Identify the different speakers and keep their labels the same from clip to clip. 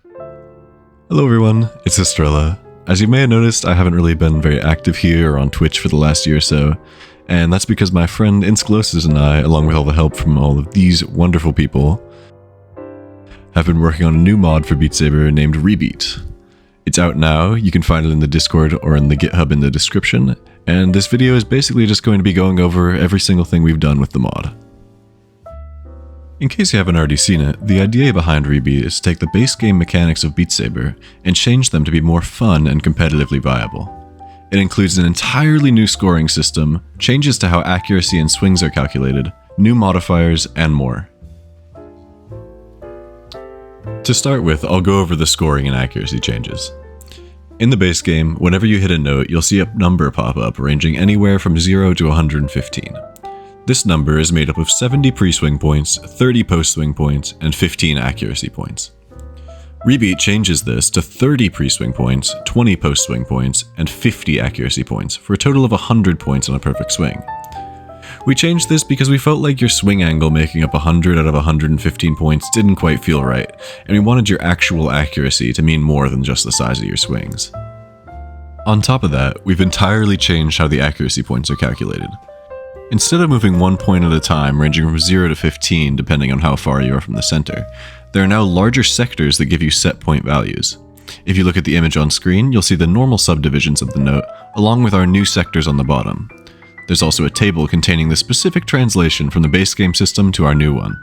Speaker 1: Hello everyone, it's Astrella. As you may have noticed, I haven't really been very active here or on Twitch for the last year or so, and that's because my friend Inscolosus and I, along with all the help from all of these wonderful people, have been working on a new mod for Beat Saber named ReBeat. It's out now, you can find it in the Discord or in the GitHub in the description, and this video is basically just going to be going over every single thing we've done with the mod. In case you haven't already seen it, the idea behind ReBeat is to take the base game mechanics of Beat Saber and change them to be more fun and competitively viable. It includes an entirely new scoring system, changes to how accuracy and swings are calculated, new modifiers, and more. To start with, I'll go over the scoring and accuracy changes. In the base game, whenever you hit a note, you'll see a number pop up ranging anywhere from 0 to 115. This number is made up of 70 pre-swing points, 30 post-swing points, and 15 accuracy points. ReBeat changes this to 30 pre-swing points, 20 post-swing points, and 50 accuracy points, for a total of 100 points on a perfect swing. We changed this because we felt like your swing angle making up 100 out of 115 points didn't quite feel right, and we wanted your actual accuracy to mean more than just the size of your swings. On top of that, we've entirely changed how the accuracy points are calculated. Instead of moving 1 point at a time, ranging from 0 to 15 depending on how far you are from the center, there are now larger sectors that give you set point values. If you look at the image on screen, you'll see the normal subdivisions of the note, along with our new sectors on the bottom. There's also a table containing the specific translation from the base game system to our new one.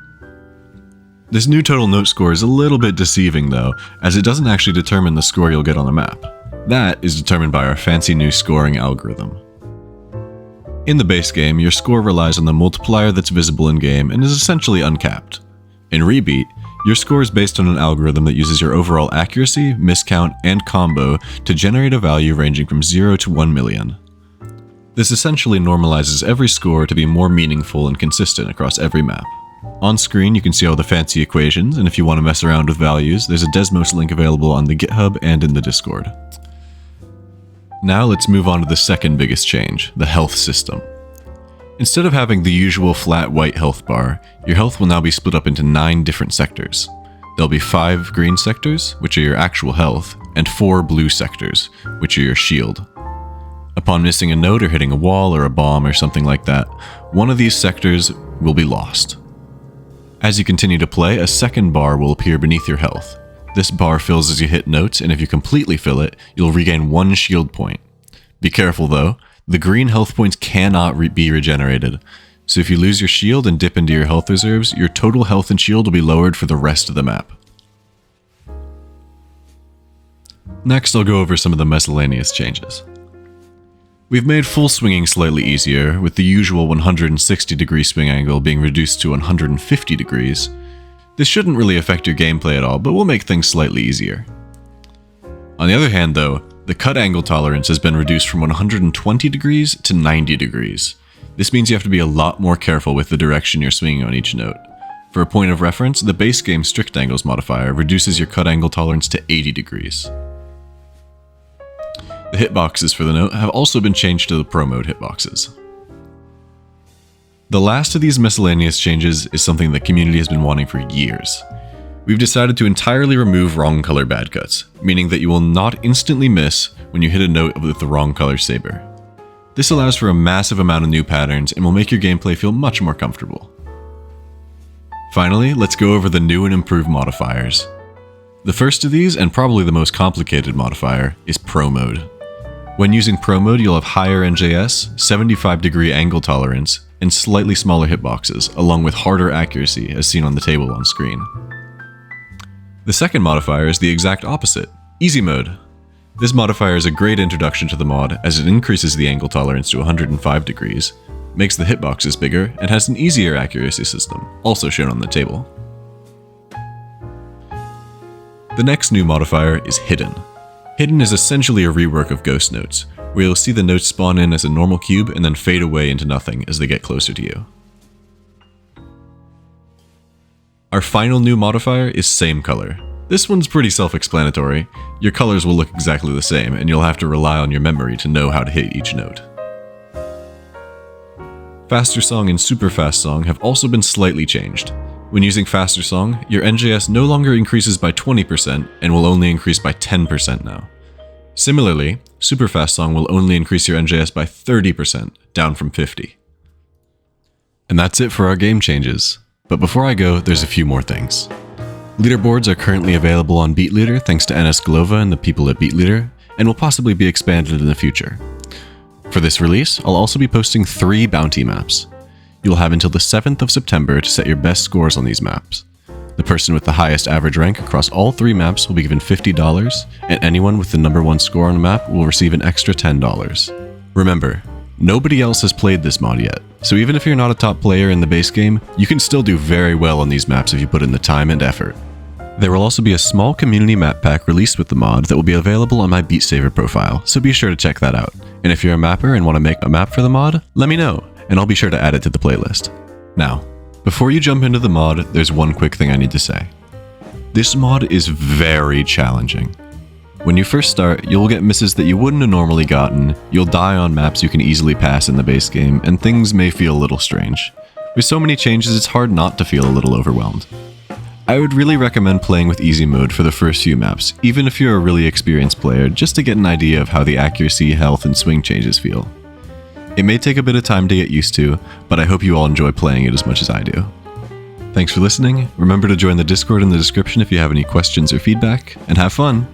Speaker 1: This new total note score is a little bit deceiving though, as it doesn't actually determine the score you'll get on the map. That is determined by our fancy new scoring algorithm. In the base game, your score relies on the multiplier that's visible in-game and is essentially uncapped. In ReBeat, your score is based on an algorithm that uses your overall accuracy, miscount, and combo to generate a value ranging from 0 to 1 million. This essentially normalizes every score to be more meaningful and consistent across every map. On screen, you can see all the fancy equations, and if you want to mess around with values, there's a Desmos link available on the GitHub and in the Discord. Now let's move on to the second biggest change, the health system. Instead of having the usual flat white health bar, your health will now be split up into 9 different sectors. There'll be 5 green sectors, which are your actual health, and 4 blue sectors, which are your shield. Upon missing a note or hitting a wall or a bomb or something like that, one of these sectors will be lost. As you continue to play, a second bar will appear beneath your health. This bar fills as you hit notes, and if you completely fill it, you'll regain 1 shield point. Be careful though, the green health points cannot be regenerated, so if you lose your shield and dip into your health reserves, your total health and shield will be lowered for the rest of the map. Next, I'll go over some of the miscellaneous changes. We've made full swinging slightly easier, with the usual 160 degree swing angle being reduced to 150 degrees. This shouldn't really affect your gameplay at all, but will make things slightly easier. On the other hand though, the cut angle tolerance has been reduced from 120 degrees to 90 degrees. This means you have to be a lot more careful with the direction you're swinging on each note. For a point of reference, the base game strict angles modifier reduces your cut angle tolerance to 80 degrees. The hitboxes for the note have also been changed to the Pro Mode hitboxes. The last of these miscellaneous changes is something the community has been wanting for years. We've decided to entirely remove wrong color bad cuts, meaning that you will not instantly miss when you hit a note with the wrong color saber. This allows for a massive amount of new patterns and will make your gameplay feel much more comfortable. Finally, let's go over the new and improved modifiers. The first of these, and probably the most complicated modifier, is Pro Mode. When using Pro Mode, you'll have higher NJS, 75 degree angle tolerance, and slightly smaller hitboxes, along with harder accuracy as seen on the table on screen. The second modifier is the exact opposite, Easy Mode. This modifier is a great introduction to the mod as it increases the angle tolerance to 105 degrees, makes the hitboxes bigger, and has an easier accuracy system, also shown on the table. The next new modifier is Hidden. Hidden is essentially a rework of ghost notes, where you'll see the notes spawn in as a normal cube and then fade away into nothing as they get closer to you. Our final new modifier is Same Color. This one's pretty self-explanatory. Your colors will look exactly the same, and you'll have to rely on your memory to know how to hit each note. Faster Song and Super Fast Song have also been slightly changed. When using Faster Song, your NJS no longer increases by 20% and will only increase by 10% now. Similarly, Super Fast Song will only increase your NJS by 30%, down from 50%. And that's it for our game changes. But before I go, there's a few more things. Leaderboards are currently available on Beat Leader thanks to NS Glova and the people at Beat Leader, and will possibly be expanded in the future. For this release, I'll also be posting 3 bounty maps. You'll have until the 7th of September to set your best scores on these maps. The person with the highest average rank across all 3 maps will be given $50, and anyone with the number 1 score on a map will receive an extra $10. Remember, nobody else has played this mod yet, so even if you're not a top player in the base game, you can still do very well on these maps if you put in the time and effort. There will also be a small community map pack released with the mod that will be available on my Beat Saber profile, so be sure to check that out. And if you're a mapper and want to make a map for the mod, let me know, and I'll be sure to add it to the playlist. Now, before you jump into the mod, there's one quick thing I need to say. This mod is very challenging. When you first start, you'll get misses that you wouldn't have normally gotten, you'll die on maps you can easily pass in the base game, and things may feel a little strange. With so many changes, it's hard not to feel a little overwhelmed. I would really recommend playing with easy mode for the first few maps, even if you're a really experienced player, just to get an idea of how the accuracy, health, and swing changes feel. It may take a bit of time to get used to, but I hope you all enjoy playing it as much as I do. Thanks for listening, remember to join the Discord in the description if you have any questions or feedback, and have fun!